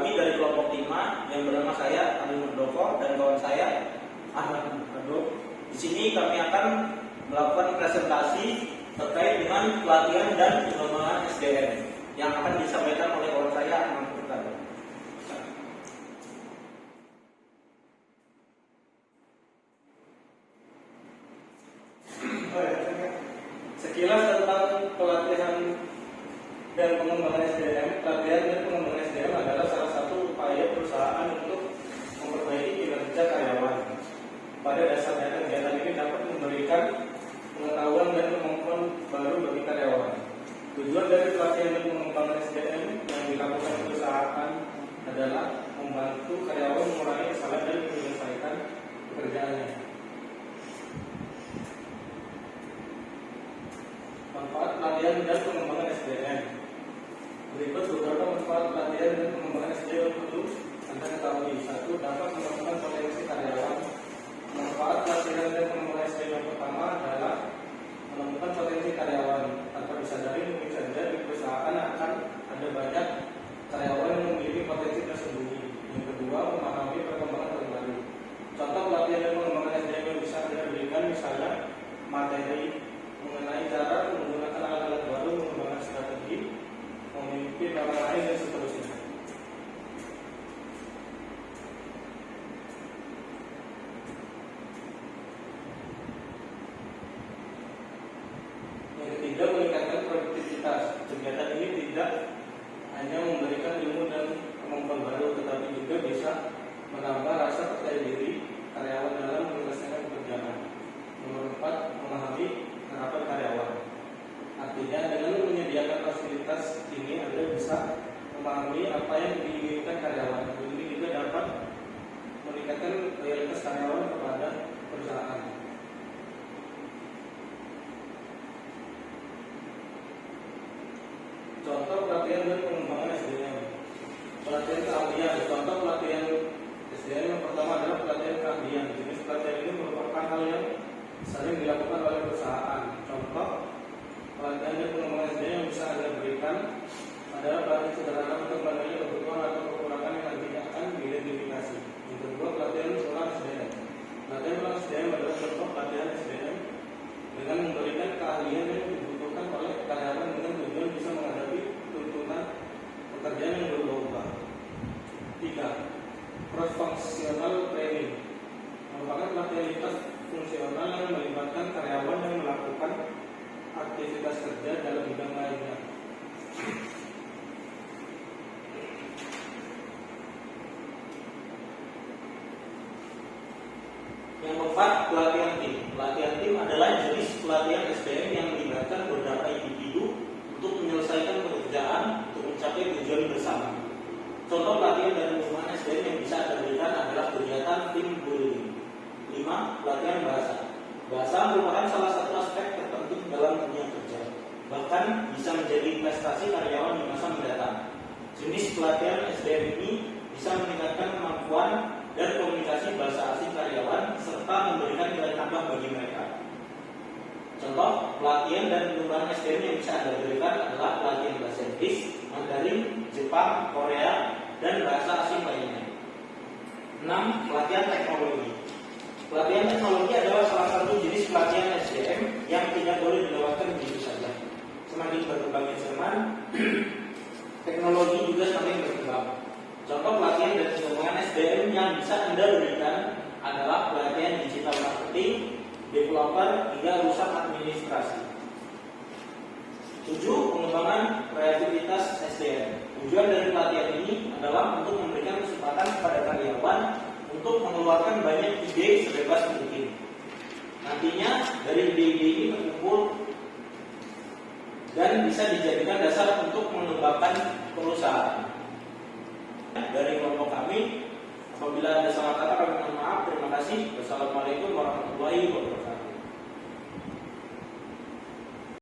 lagi dari kelompok 5 yang bernama saya Ali Murdoko dan kawan saya Ahmad Murdoko. Di sini kami akan melakukan presentasi terkait dengan pelatihan dan pengembangan SDM yang akan disampaikan oleh kawan saya Ahmad Murdoko. Sekilas tentang pelatihan dan pengembangan SDM. Pelatihan dan pengembangan SDM adalah salah satu upaya perusahaan untuk memperbaiki kinerja karyawan. Pada dasarnya kegiatan ini dapat memberikan pengetahuan dan kemampuan baru bagi karyawan. Tujuan dari pelatihan dan pengembangan SDM yang dilakukan perusahaan adalah membantu karyawan mengurangi kesalahan dan menyelesaikan pekerjaannya. Manfaat pelatihan dan pengembangan SDM. Berikut beberapa manfaat pelatihan dan pengembangan SDM yang perlu Anda ketahui. 1. Dapat menambahkan potensi karyawan. Manfaat pelatihan dan pengembangan SDM yang pertama adalah menemukan potensi karyawan. Tanpa disadari mungkin saja di perusahaan akan ada banyak karyawan yang memiliki potensi tersembunyi. Yang kedua, memahami perkembangan terbaru. Contoh pelatihan dan pengembangan SDM yang bisa Anda berikan misalnya materi mengenai cara menggunakan alat-alat baru, mengembangkan strategi, memimpin orang lain, dan seterusnya. Yang ketiga, meningkatkan produktivitas. Kegiatan ini tidak hanya memberikan ilmu dan kemampuan baru, tetapi juga bisa menambah rasa percaya diri karyawan dalam menyelesaikan pekerjaan. Nomor 4, memahami harapan karyawan. Artinya dengan menyediakan fasilitas ini Anda bisa memahami apa yang diinginkan karyawan. Ini juga dapat meningkatkan loyalitas karyawan kepada perusahaan. Contoh pelatihan dan pengembangan SDM. Pelatihan keahlian. Contoh pelatihan SDM yang pertama adalah pelatihan keahlian. Jenis pelatihan ini merupakan hal yang sering dilakukan oleh perusahaan. Contoh pelatihan dan pengembangan SDM yang bisa Anda berikan adalah pelatihan sederhana untuk mengenai kebutuhan atau kekurangan yang nantinya akan diidentifikasi. Yang kedua, pelatihan ulang SDM. Pelatihan ulang SDM adalah contoh pelatihan SDM dengan memberikan keahlian yang dibutuhkan oleh karyawan dengan tujuan bisa menghadapi tuntutan pekerjaan yang berubah-ubah. 3. Cross-functional training merupakan pelatihan fungsional yang melibatkan karyawan yang melakukan aktivitas kerja dalam bidang lainnya. Yang keempat, pelatihan tim. Pelatihan tim adalah jenis pelatihan SDM yang melibatkan beberapa individu untuk menyelesaikan pekerjaan untuk mencapai tujuan bersama. Contoh pelatihan dan pengembangan SDM yang bisa Anda berikan adalah kegiatan tim building. 5. Pelatihan bahasa. Bahasa merupakan salah satu aspek terpenting dalam dunia kerja. Bahkan bisa menjadi investasi karyawan di masa mendatang. Jenis pelatihan SDM ini bisa meningkatkan kemampuan dan komunikasi bahasa asing karyawan serta memberikan nilai tambah bagi mereka. Contoh pelatihan dan pengembangan SDM yang bisa Anda berikan adalah pelatihan bahasa Inggris, Mandarin, Jepang, Korea, dan bahasa asing lainnya. 6. Pelatihan teknologi. Pelatihan teknologi adalah salah satu jenis pelatihan SDM yang tidak boleh dilewatkan begitu saja. Semakin berkembangnya zaman, teknologi juga semakin berkembang. Contoh pelatihan dan pengembangan SDM yang bisa Anda berikan adalah pelatihan digital marketing, developer, hingga urusan administrasi. 7. Pengembangan kreativitas SDM. Tujuan dari pelatihan ini adalah untuk memberikan kesempatan kepada karyawan untuk mengeluarkan banyak ide sebebas mungkin. Nantinya dari ide-ide ini terkumpul dan bisa dijadikan dasar untuk mengembangkan perusahaan. Dari kelompok kami, apabila ada salah kata kami mohon maaf. Terima kasih. Wassalamualaikum warahmatullahi wabarakatuh.